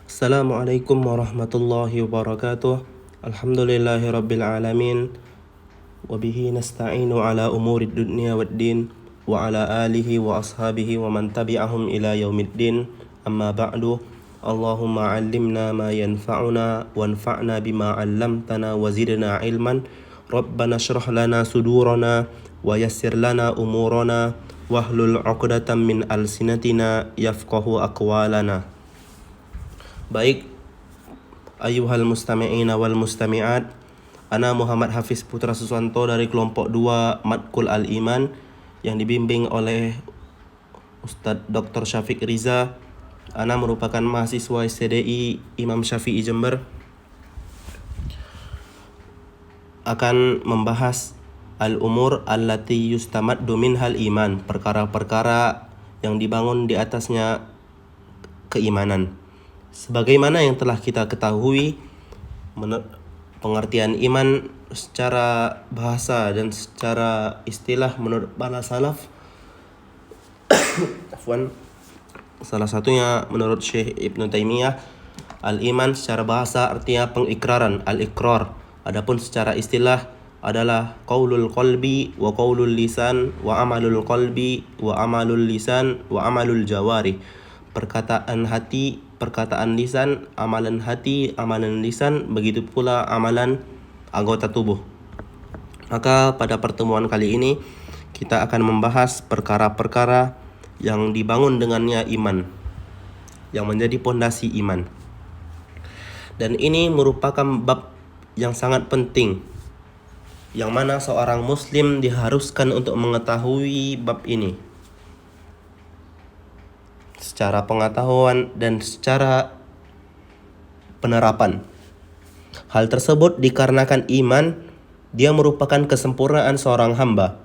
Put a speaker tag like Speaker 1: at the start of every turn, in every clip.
Speaker 1: Assalamualaikum warahmatullahi wabarakatuh. Alhamdulillahi rabbil alamin. Wabihi nasta'inu ala umurid dunya waddin. Wa ala alihi wa ashabihi wa man tabi'ahum ila yaumiddin. Amma ba'du. Allahumma allimna ma yanfa'una wanfa'na bima 'allamtana wa zidna ilman. Rabbana shrah lana sudurana wa yassir lana umurana wahlul 'uqdatam min alsinatina yafqahu aqwalana. Baik, ayuhal mustami'ina wal mustami'at, ana Muhammad Hafiz Putra Susanto dari kelompok 2 Matkul Al-Iman yang dibimbing oleh Ustadz Dr. Syafiq Riza. Ana merupakan mahasiswa STDI Imam Syafi'i Jember, akan membahas al-umur allati yustamaddu minhal iman, perkara-perkara yang dibangun di atasnya keimanan. Sebagaimana yang telah kita ketahui, pengertian iman secara bahasa dan secara istilah menurut para salaf, salah satunya menurut Syekh Ibnu Taimiyah, al-iman secara bahasa artinya pengikraran, al-iqrar. Adapun secara istilah adalah qaulul qalbi wa qaulul lisan wa amalul qalbi wa amalul lisan wa amalul jawari. Perkataan hati, perkataan lisan, amalan hati, amalan lisan, begitu pula amalan anggota tubuh. Maka pada pertemuan kali ini kita akan membahas perkara-perkara yang dibangun dengannya iman, yang menjadi pondasi iman. Dan ini merupakan bab yang sangat penting, yang mana seorang muslim diharuskan untuk mengetahui bab ini secara pengetahuan dan secara penerapan. Hal tersebut dikarenakan iman, dia merupakan kesempurnaan seorang hamba,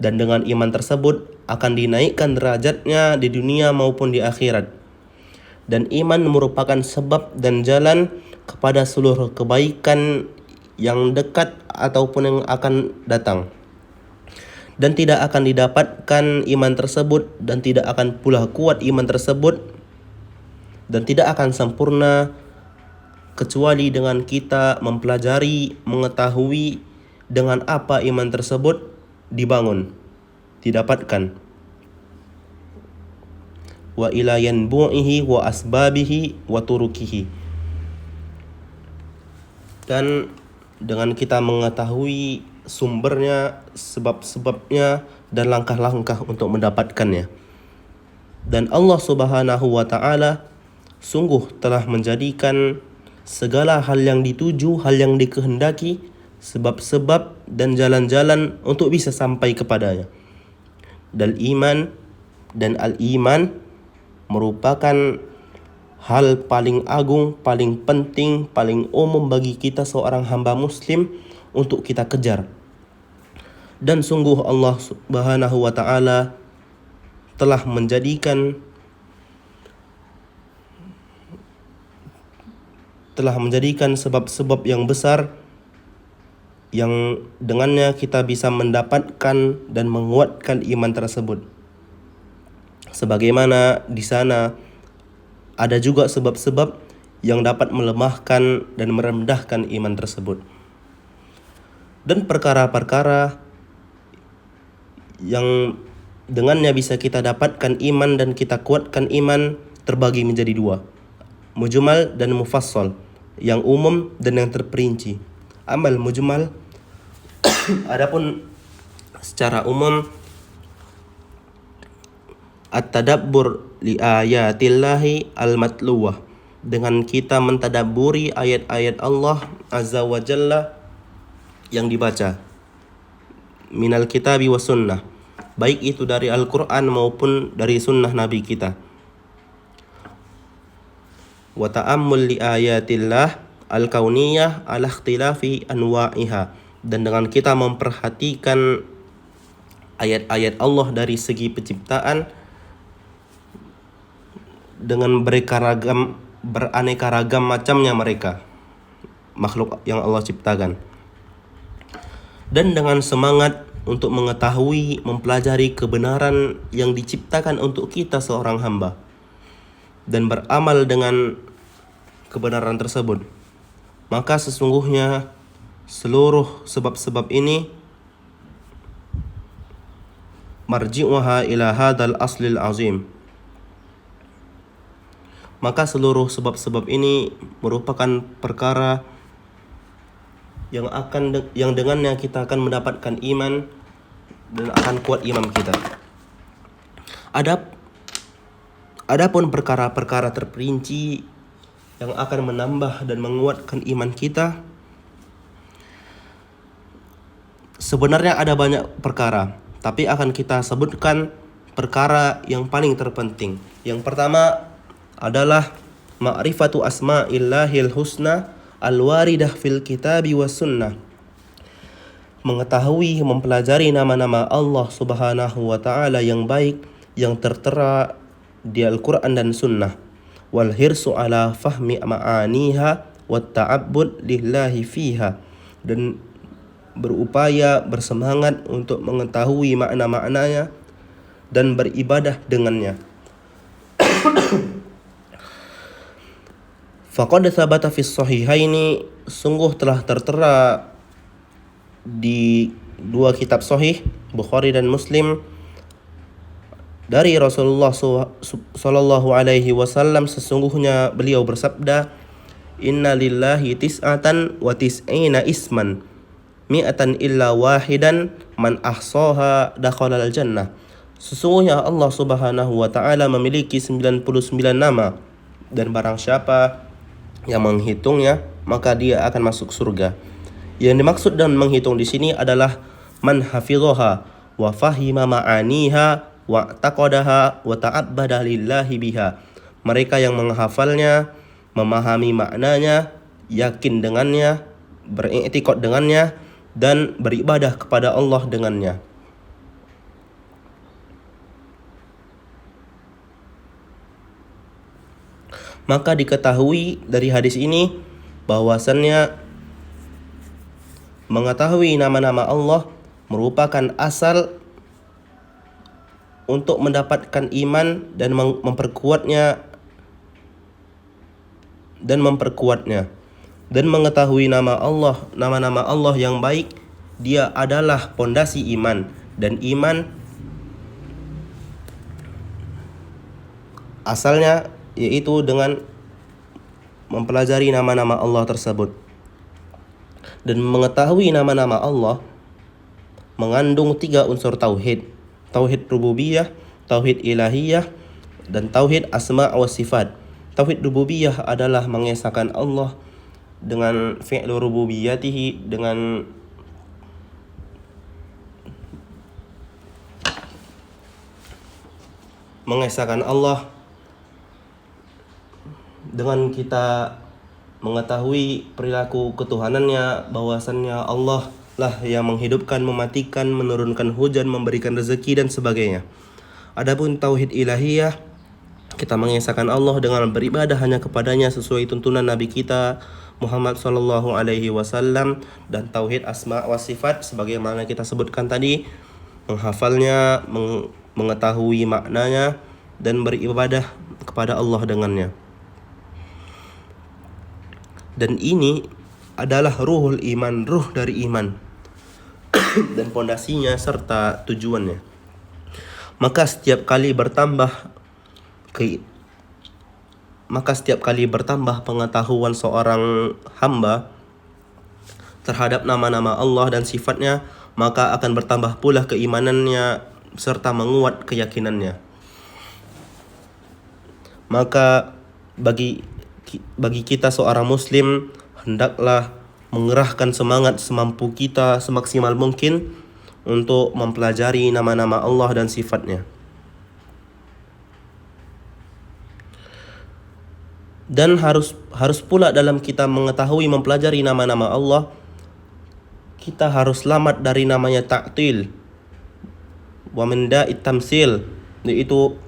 Speaker 1: dan dengan iman tersebut akan dinaikkan derajatnya di dunia maupun di akhirat. Dan iman merupakan sebab dan jalan kepada seluruh kebaikan yang dekat ataupun yang akan datang. Dan tidak akan didapatkan iman tersebut, dan tidak akan pula kuat iman tersebut, dan tidak akan sempurna kecuali dengan kita mempelajari, mengetahui dengan apa iman tersebut dibangun, didapatkan. Wa ila yanbu'ihi wa asbabihi wa turukihi. Dan dengan kita mengetahui sumbernya, sebab-sebabnya, dan langkah-langkah untuk mendapatkannya. Dan Allah Subhanahu wa ta'ala sungguh telah menjadikan segala hal yang dituju, hal yang dikehendaki, sebab-sebab dan jalan-jalan untuk bisa sampai kepadanya. Dan al-iman merupakan hal paling agung, paling penting, paling umum bagi kita seorang hamba muslim untuk kita kejar. Dan sungguh Allah Subhanahu wa ta'ala telah menjadikan sebab-sebab yang besar yang dengannya kita bisa mendapatkan dan menguatkan iman tersebut. Sebagaimana di sana ada juga sebab-sebab yang dapat melemahkan dan merendahkan iman tersebut. Dan perkara-perkara yang dengannya bisa kita dapatkan iman dan kita kuatkan iman terbagi menjadi 2, mujmal dan mufassal, yang umum dan yang terperinci. Amal mujmal adapun secara umum, at-tadabbur li ayatillahi al-matluwah, dengan kita mentadabburi ayat-ayat Allah Azza wa Jalla yang dibaca, minal kitabi wa sunnah, baik itu dari Al-Quran maupun dari sunnah Nabi kita. Wa ta'ammul li ayatillah al-kauniyah ala ikhtilafi anwa'iha, dan dengan kita memperhatikan ayat-ayat Allah dari segi penciptaan dengan beraneka ragam macamnya mereka, makhluk yang Allah ciptakan. Dan dengan semangat untuk mengetahui, mempelajari kebenaran yang diciptakan untuk kita seorang hamba, dan beramal dengan kebenaran tersebut. Maka sesungguhnya seluruh sebab-sebab ini marji'uha ila hadzal aslil azim. Maka seluruh sebab-sebab ini merupakan perkara yang dengannya kita akan mendapatkan iman dan akan kuat iman kita. Adapun perkara-perkara terperinci yang akan menambah dan menguatkan iman kita, sebenarnya ada banyak perkara, tapi akan kita sebutkan perkara yang paling terpenting. Yang pertama adalah ma'rifatu asma'illahil husna al-waridah fil kitabi was sunnah. Mengetahui, mempelajari nama-nama Allah Subhanahu wa ta'ala yang baik, yang tertera di Al-Quran dan Sunnah. Wal hirsu ala fahmi ma'aniha wat ta'abbud lillahi fiha. Dan berupaya, bersemangat untuk mengetahui makna-maknanya dan beribadah dengannya. Faqad thabata fis sahihaini, sungguh telah tertera di dua kitab sahih, Bukhari dan Muslim, dari Rasulullah sallallahu alaihi wasallam, sesungguhnya beliau bersabda, "Inna lillahi tis'atan wa tis'ina isman, mi'atan illa wahidan, man ahsaha dakhalal jannah." Sesungguhnya Allah Subhanahu wa ta'ala memiliki 99 nama, dan barang siapa yang menghitungnya maka dia akan masuk surga. Yang dimaksud dan menghitung di sini adalah man hafidhaha wa fahima ma'aniha wa taqadaha wa ta'abbada lillahi biha. Mereka yang menghafalnya, memahami maknanya, yakin dengannya, beriktikad dengannya, dan beribadah kepada Allah dengannya. Maka diketahui dari hadis ini bahwasannya mengetahui nama-nama Allah merupakan asal untuk mendapatkan iman dan memperkuatnya. Dan mengetahui nama-nama Allah yang baik, dia adalah pondasi iman, dan iman asalnya yaitu dengan mempelajari nama-nama Allah tersebut. Dan mengetahui nama-nama Allah mengandung 3 unsur tauhid: tauhid rububiyah, tauhid ilahiyah, dan tauhid asma wa sifat. Tauhid rububiyah adalah mengesahkan Allah dengan fi'lu rububiyatihi, dengan mengesahkan Allah dengan kita mengetahui perilaku ketuhanannya, bahwasannya Allah lah yang menghidupkan, mematikan, menurunkan hujan, memberikan rezeki dan sebagainya. Adapun tauhid ilahiyah, kita mengesahkan Allah dengan beribadah hanya kepadanya sesuai tuntunan Nabi kita Muhammad sallallahu alaihi wasallam. Dan tauhid asma wa sifat sebagaimana kita sebutkan tadi, menghafalnya, mengetahui maknanya, dan beribadah kepada Allah dengannya. Dan ini adalah ruhul iman, ruh dari iman dan pondasinya serta tujuannya. Maka setiap kali bertambah pengetahuan seorang hamba terhadap nama-nama Allah dan sifatnya, maka akan bertambah pula keimanannya serta menguat keyakinannya. Maka bagi kita seorang muslim, hendaklah mengerahkan semangat semampu kita, semaksimal mungkin untuk mempelajari nama-nama Allah dan sifatnya. Dan harus pula dalam kita mengetahui, mempelajari nama-nama Allah, kita harus selamat dari namanya ta'til wa min da'it tamsil, yaitu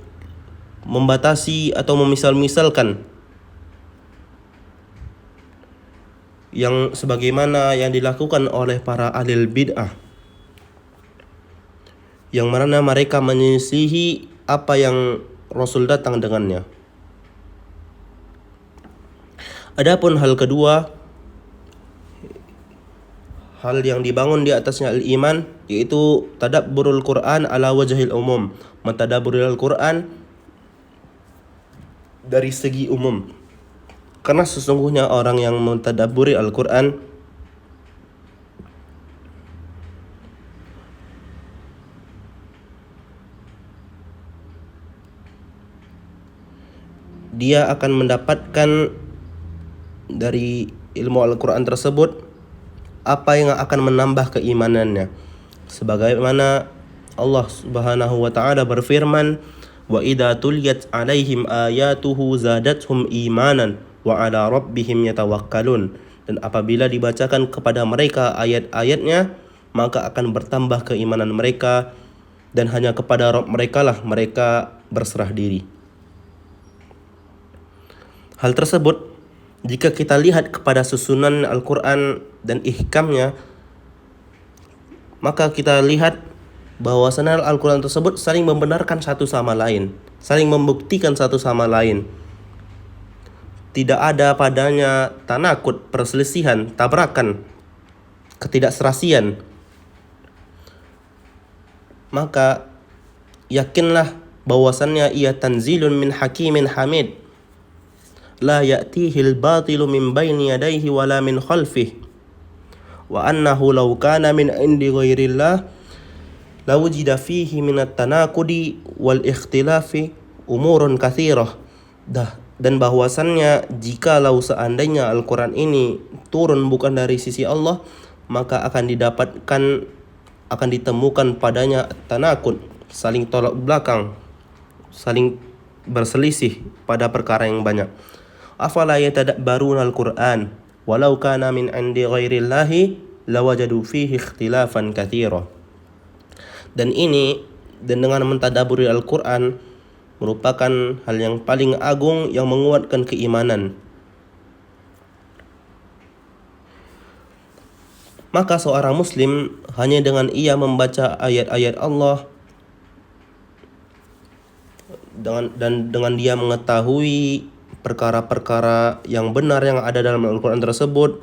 Speaker 1: membatasi atau memisal-misalkan, yang sebagaimana yang dilakukan oleh para ahli bid'ah, yang mana mereka menyelisihi apa yang Rasul datang dengannya. Adapun hal kedua, hal yang dibangun di atasnya al-iman, yaitu tadabburul Quran ala wajhil umum, mentadabburil Al-Quran dari segi umum. Karena sesungguhnya orang yang mentadabburi Al-Quran dia akan mendapatkan dari ilmu Al-Quran tersebut apa yang akan menambah keimanannya. Sebagaimana Allah Subhanahu wa taala berfirman, "Wa idza tuliyat 'alaihim ayatuhu zadatuhum imanan wa 'ala rabbihim yatawakkalun." Dan apabila dibacakan kepada mereka ayat-ayatnya, maka akan bertambah keimanan mereka, dan hanya kepada Rabb mereka lah mereka berserah diri. Hal tersebut, jika kita lihat kepada susunan Al-Quran dan ihkamnya, maka kita lihat bahwasanya Al-Quran tersebut saling membenarkan satu sama lain, saling membuktikan satu sama lain. Tidak ada padanya tanakut, perselisihan, tabrakan, ketidakserasian. Maka yakinlah bahwasannya ia tanzilun min hakimin hamid, la ya'tihil batilu min baini yadayhi wala min khalfih, wa annahu law kana min indi ghairillah lawujida fihi minat tanakudi wal ikhtilafi umurun kathirah. Dan bahwasannya jikalau seandainya Al-Quran ini turun bukan dari sisi Allah, maka akan ditemukan padanya tanakud, saling tolak belakang, saling berselisih pada perkara yang banyak. Afala yatadabbaruna al-Qur'an walau kana min 'indi ghairillahi lawajadu fihi ikhtilafan katsira. Dan dengan mentadaburi Al-Qur'an merupakan hal yang paling agung yang menguatkan keimanan. Maka seorang muslim hanya dengan ia membaca ayat-ayat Allah dan dengan dia mengetahui perkara-perkara yang benar yang ada dalam Al-Quran tersebut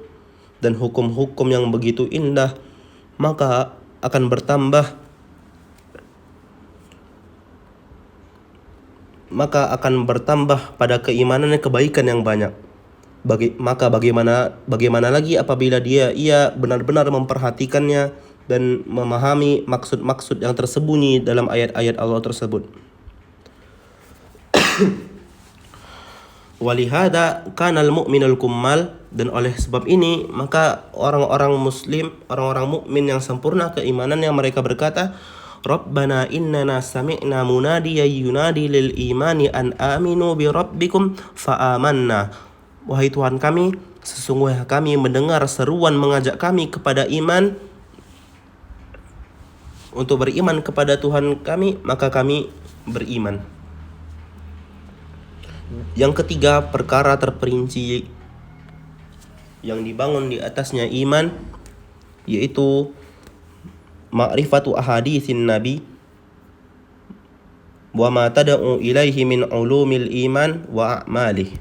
Speaker 1: dan hukum-hukum yang begitu indah, maka akan bertambah pada keimanannya kebaikan yang banyak. Maka bagaimana lagi apabila ia benar-benar memperhatikannya dan memahami maksud-maksud yang tersembunyi dalam ayat-ayat Allah tersebut. Walihada kanal mu'minul kummal, dan oleh sebab ini maka orang-orang muslim, orang-orang mukmin yang sempurna keimanannya, mereka berkata, Rabbana innana sami'na munadiyan yunadi lil imani an aminu bi rabbikum fa amanna. Wahai Tuhan kami, sesungguhnya kami mendengar seruan mengajak kami kepada iman, untuk beriman kepada Tuhan kami, maka kami beriman. Yang ketiga, perkara terperinci yang dibangun di atasnya iman, yaitu ma'rifatu ahaditsin nabi wa ma tad'u ilaihi min ulumil iman wa a'malih.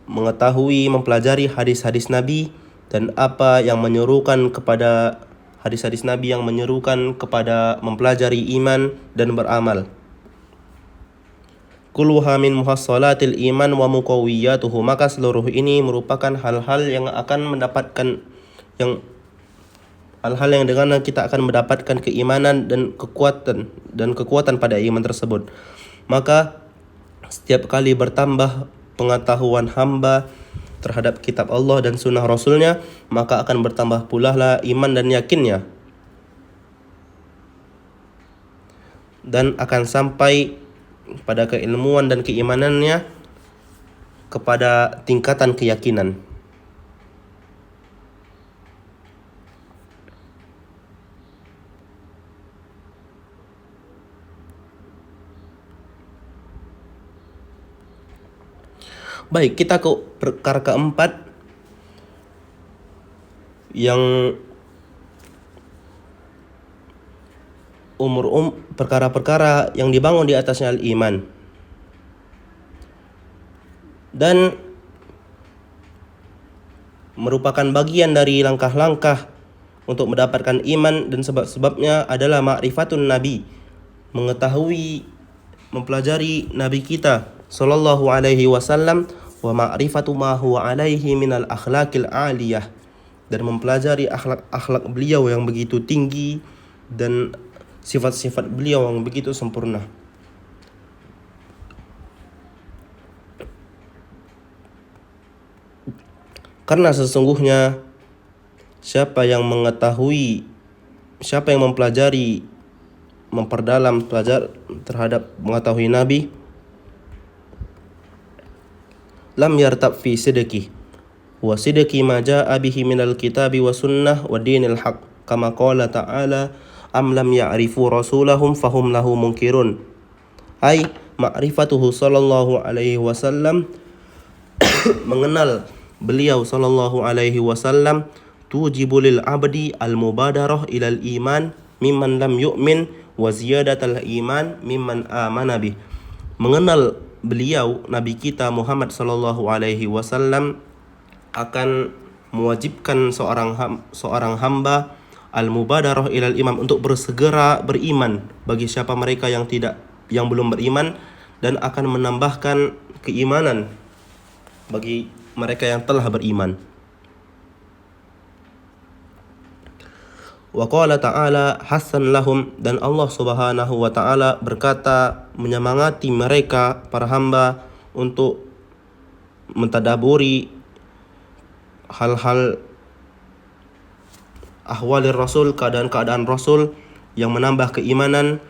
Speaker 1: Mengetahui, mempelajari hadis-hadis Nabi dan apa yang menyerukan kepada hadis-hadis Nabi yang menyerukan kepada mempelajari iman dan beramal. Kulluha min muhassalatil iman wa muqawiyatuhu, maka seluruh ini merupakan hal-hal yang dengan kita akan mendapatkan keimanan dan kekuatan pada iman tersebut. Maka setiap kali bertambah pengetahuan hamba terhadap kitab Allah dan sunnah Rasulnya, maka akan bertambah pula lah iman dan yakinnya, dan akan sampai pada keilmuan dan keimanannya kepada tingkatan keyakinan. Baik, kita ke perkara keempat, yang perkara-perkara yang dibangun di atasnya al-iman. Dan merupakan bagian dari langkah-langkah untuk mendapatkan iman, dan sebab-sebabnya adalah ma'rifatun nabi, mengetahui, mempelajari nabi kita sallallahu alaihi wasallam, wa ma'rifatu ma huwa alaihi minal akhlaqil aliyah, dan mempelajari akhlak-akhlak beliau yang begitu tinggi dan sifat-sifat beliau yang begitu sempurna. Karena sesungguhnya siapa yang mempelajari, memperdalam belajar terhadap mengetahui Nabi, lam yartab fi sidqi wa sidqi ma jaa bihi minal kitabi wa sunnah wa dinil haq, kama qala ta'ala am lam ya'rifu rasulahum fahum lahu munkirun. Ay ma'rifatuhu sallallahu alaihi wasallam, mengenal beliau sallallahu alaihi wasallam, tujibu lil abdi al mubadarah ilal iman mimman lam yu'min wa ziyadatal iman mimman amana bih. Mengenal beliau nabi kita Muhammad sallallahu alaihi wasallam akan mewajibkan seorang hamba al mubadarah ilal iman, untuk bersegera beriman bagi siapa mereka yang belum beriman, dan akan menambahkan keimanan bagi mereka yang telah beriman. Wa qala ta'ala hasan lahum, dan Allah Subhanahu wa ta'ala berkata menyemangati mereka para hamba untuk mentadaburi hal-hal ahwalir rasul, keadaan-keadaan rasul yang menambah keimanan,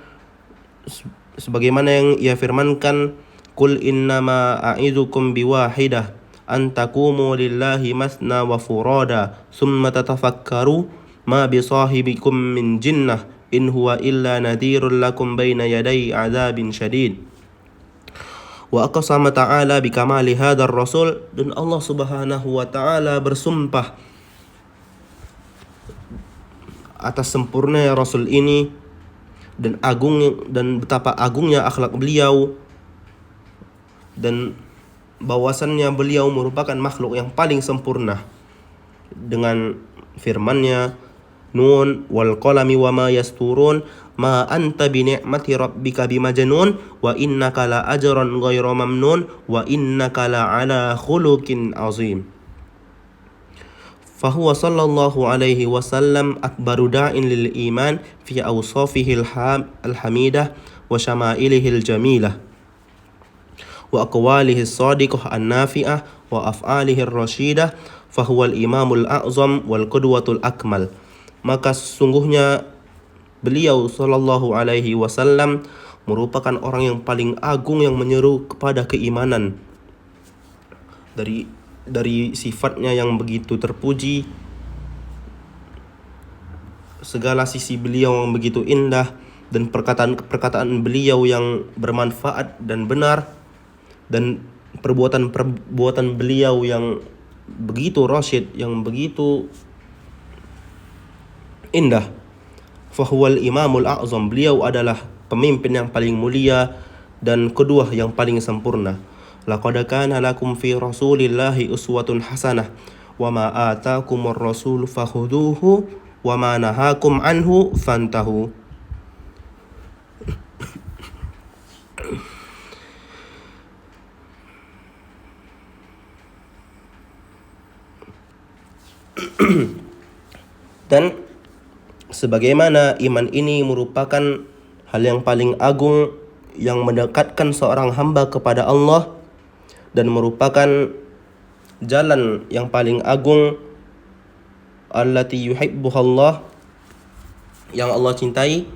Speaker 1: sebagaimana yang ia firmankan, qul innama a'idukum biwahidah an taqumu lillahi masna wa furada summa tatafakkaru ma bisahibikum min jinnah in huwa illa nadhirun lakum baina yaday adzabin syadid. Wa aqsama ta'ala bikamali hadzal rasul, dan Allah Subhanahu wa ta'ala bersumpah atas sempurna rasul ini dan betapa agungnya akhlak beliau, dan bahwasannya beliau merupakan makhluk yang paling sempurna, dengan firman-Nya, Nun wal qalami wa ma yasturun ma anta bi ni'mati rabbika bimajnun wa innaka la ajran ghairu mamnun wa innaka la ala khuluqin azim. Fahuwa sallallahu alaihi wasallam akbaru da'in lil iman fi awsafihi al-hamidah wa syama'ilihi al-jamilah wa aqwalihi as-sadiqah an-nafi'ah wa af'alihi ar-rasyidah, fahuwa al-imamul a'zam wal qudwatul akmal. Maka sesungguhnya beliau sallallahu alaihi wasallam merupakan orang yang paling agung yang menyeru kepada keimanan, dari sifatnya yang begitu terpuji, segala sisi beliau yang begitu indah, dan perkataan beliau yang bermanfaat dan benar, dan perbuatan beliau yang begitu rasyid, yang begitu indah. Fahuwal imamul a'zam, beliau adalah pemimpin yang paling mulia dan kedua yang paling sempurna. Laqad kana lakum fi rasulillahi uswatun hasanah wa ma ataakumur rasul fakhuduhu wa ma nahakum anhu fantahu. Dan sebagaimana iman ini merupakan hal yang paling agung yang mendekatkan seorang hamba kepada Allah, dan merupakan jalan yang paling agung allati yuhibbuhallah, yang Allah cintai,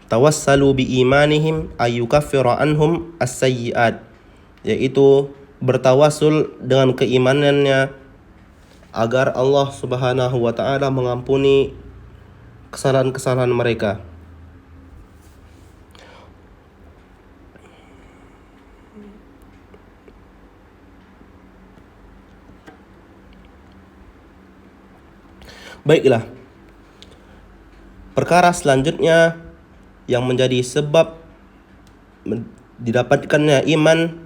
Speaker 1: tawassalu bi imanihim ayyukaffira anhum as-sayyi'at, yaitu bertawasul dengan keimanannya agar Allah Subhanahu wa ta'ala mengampuni kesalahan-kesalahan mereka. Baiklah, perkara selanjutnya yang menjadi sebab didapatkannya iman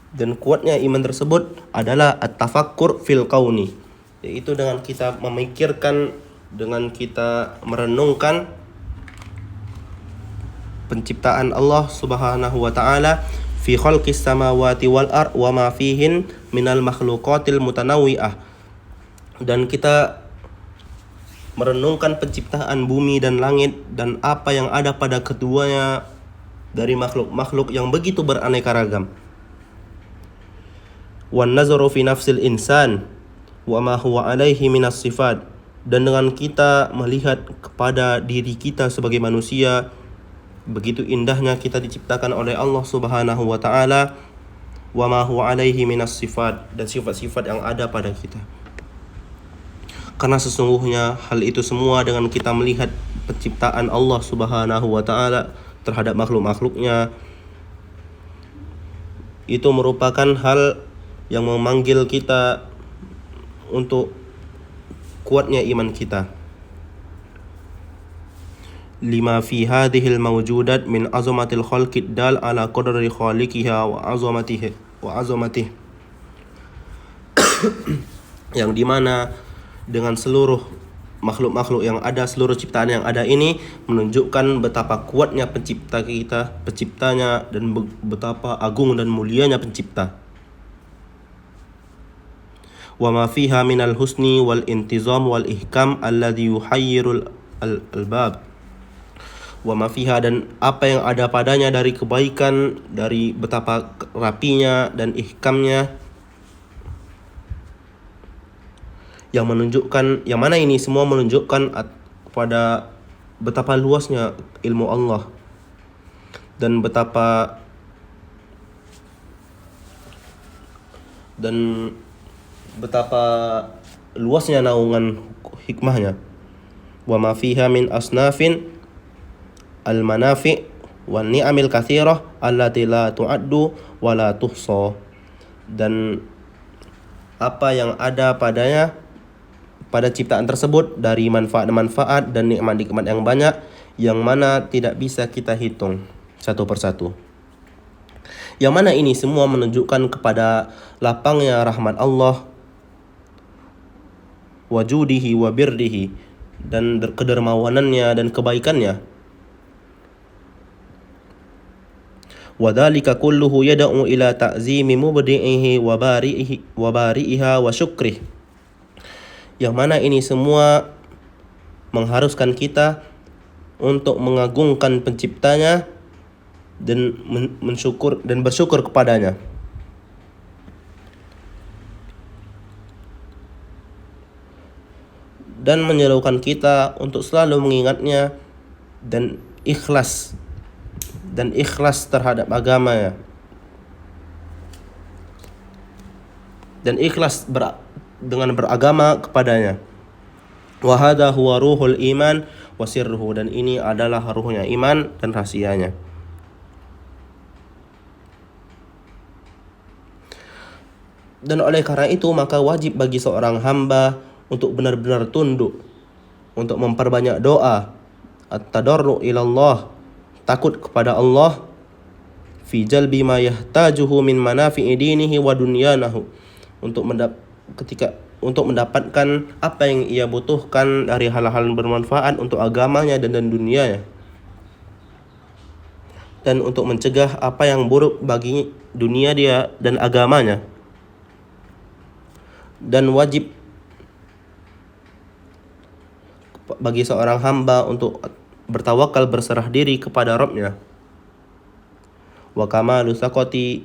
Speaker 1: Dan kuatnya iman tersebut adalah at-tafakkur fil kauni, yaitu dengan kita memikirkan, dengan kita merenungkan penciptaan Allah Subhanahu wa taala fi khalqis samawati wal ard wa ma fihin minal makhluqatil mutanawwi'ah. Dan kita merenungkan penciptaan bumi dan langit dan apa yang ada pada keduanya dari makhluk-makhluk yang begitu beraneka ragam. Wan nazaru fi nafsil insan wa ma huwa alaihi minas sifat, dan dengan kita melihat kepada diri kita sebagai manusia, begitu indahnya kita diciptakan oleh Allah Subhanahu wa taala, wa ma huwa alaihi minas sifat, dan sifat-sifat yang ada pada kita. Karena sesungguhnya hal itu semua dengan kita melihat penciptaan Allah Subhanahu wa taala terhadap makhluk-makhluknya, itu merupakan hal yang memanggil kita untuk kuatnya iman kita. Lima fi hadhil mawjudat min azamatil khalqid dal ala qadri khaliqiha wa azamatihi yang dimana dengan seluruh makhluk-makhluk yang ada, seluruh ciptaan yang ada ini menunjukkan betapa kuatnya penciptanya, dan betapa agung dan mulianya pencipta. Wa ma fiha minal husni wal intizam wal ihkam alladhi yuhayyirul albab. Wa ma fiha, dan apa yang ada padanya dari kebaikan, dari betapa rapinya dan ihkamnya, yang menunjukkan, yang mana ini semua menunjukkan kepada betapa luasnya ilmu Allah dan betapa luasnya naungan hikmahnya. Wa ma fiha min asnafin al-manafi' wan ni'amil katsirah allati la tu'addu wa la tuhsa, dan apa yang ada padanya pada ciptaan tersebut dari manfaat-manfaat dan nikmat-nikmat yang banyak yang mana tidak bisa kita hitung satu persatu. Yang mana ini semua menunjukkan kepada lapangnya rahmat Allah, wajudihi wa birrihi, dan kedermawanannya dan kebaikannya. Wadhalika kulluhu yad'u ila ta'zimi mubdi'ihi wa bari'iha wa syukrih, yang mana ini semua mengharuskan kita untuk mengagungkan penciptanya dan bersyukur kepadanya. Dan menyerukan kita untuk selalu mengingatnya dan ikhlas terhadap agamanya, dan ikhlas dengan beragama kepadanya. Wa hadha huwa ruhul iman wa sirruhu, dan ini adalah ruhnya iman dan rahasianya. Dan oleh karena itu maka wajib bagi seorang hamba untuk benar-benar tunduk, untuk memperbanyak doa, at-tadarru ilallah, takut kepada Allah, fi jalbi ma yahtajuhu min manafi'i dinihi wa dunyanahu, untuk mendapatkan apa yang ia butuhkan dari hal-hal yang bermanfaat untuk agamanya dan dunianya, dan untuk mencegah apa yang buruk bagi dunia dia dan agamanya. Dan wajib bagi seorang hamba untuk bertawakal, berserah diri kepada Rabb-Nya. Wa kamalu saqati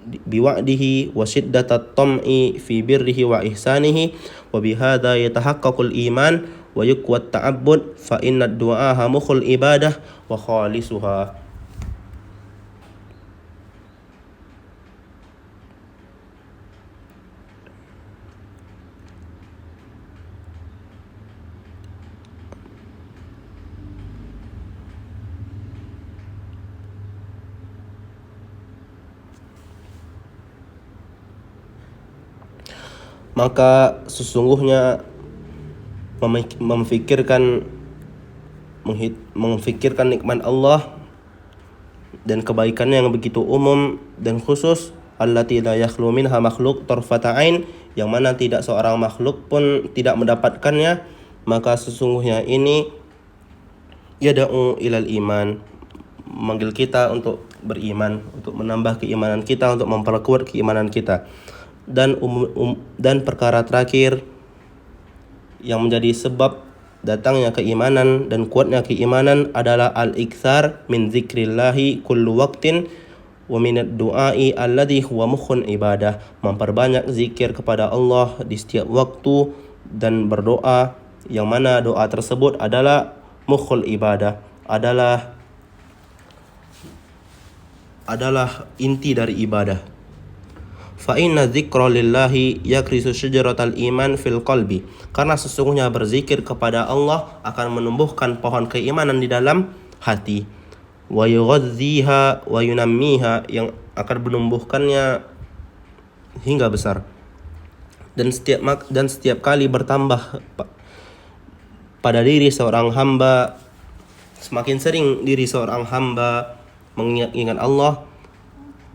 Speaker 1: biwa'dihi wa shiddatat tam'i fi birrihi wa ihsanihi, wa bihadza yatahaqqaqul iman wa yuqwat ta'abbud, fa inna du'aha mukhul ibadah wa khalisuha. Maka sesungguhnya memfikirkan nikmat Allah dan kebaikannya yang begitu umum dan khusus, allati la yakhlu minha makhluk tarfata ain, yang mana tidak seorang makhluk pun tidak mendapatkannya, maka sesungguhnya ini yada'u ilal iman, memanggil kita untuk beriman, untuk menambah keimanan kita, untuk memperkuat keimanan kita. Dan perkara terakhir yang menjadi sebab datangnya keimanan dan kuatnya keimanan adalah al-iktsar min zikrillahi kullu waqtin wa minad du'ai alladhi huwa mukhun ibadah, memperbanyak zikir kepada Allah di setiap waktu dan berdoa, yang mana doa tersebut adalah mukhul ibadah, adalah inti dari ibadah. Fa inna dzikra lillahi yakrisu syajaratal iman fil qalbi, karena sesungguhnya berzikir kepada Allah akan menumbuhkan pohon keimanan di dalam hati. Wa yughazziha wa yunammiha, yang akan menumbuhkannya hingga besar. Dan setiap kali bertambah pada diri seorang hamba, semakin sering diri seorang hamba mengingat Allah,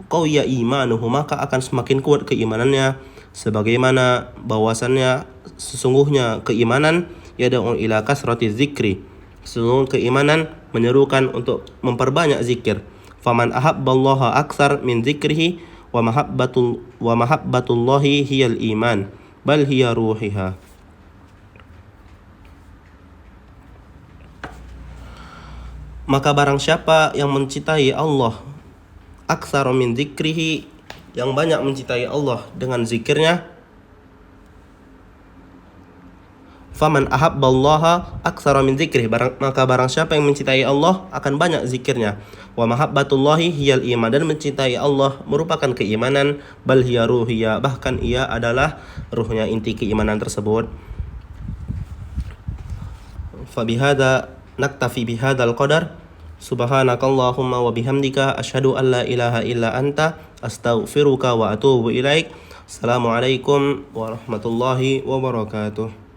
Speaker 1: qawiya imanuhu, maka akan semakin kuat keimanannya, sebagaimana bahwasannya sesungguhnya keimanan yad'u ila kasrati zikri, sesungguhnya keimanan menyerukan untuk memperbanyak zikir. Faman ahabballaha aktsar min zikrihi wa mahabbatullahi hiyal iman bal hiya ruhiha. Maka barang siapa yang mencintai Allah aktsara min zikrihi, yang banyak mencintai Allah dengan zikirnya, faman ahabballaha aktsara min zikrihi, maka barang siapa yang mencintai Allah akan banyak zikirnya. Wa mahabbatullahi hiyal iman, dan mencintai Allah merupakan keimanan, bal hiya ruhiya, bahkan ia adalah ruhnya, inti keimanan tersebut. Fa bihadza naktafi bihadzal qadar. Subhanakallahumma wa bihamdika asyhadu an la ilaha illa anta astaghfiruka wa atubu ilaik. Assalamualaikum warahmatullahi wabarakatuh.